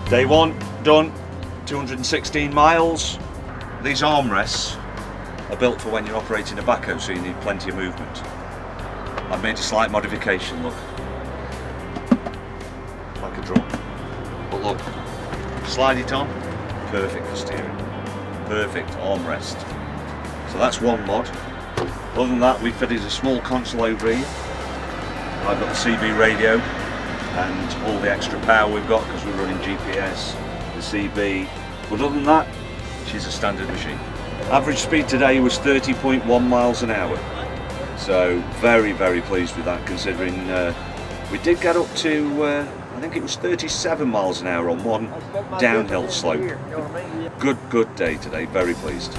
Day one, done, 216 miles. These armrests are built for when you're operating a backhoe, so you need plenty of movement. I've made a slight modification, look. Like a drum. But look, slide it on, perfect for steering. Perfect armrest. So that's one mod. Other than that, we fitted a small console over here. I've got the CB radio and all the extra power we've got because we're running GPS, the CB. But other than that, she's a standard machine. Average speed today was 30.1 miles an hour. So very, very pleased with that, considering we did get up to, I think it was 37 miles an hour on one downhill slope. Good day today, very pleased.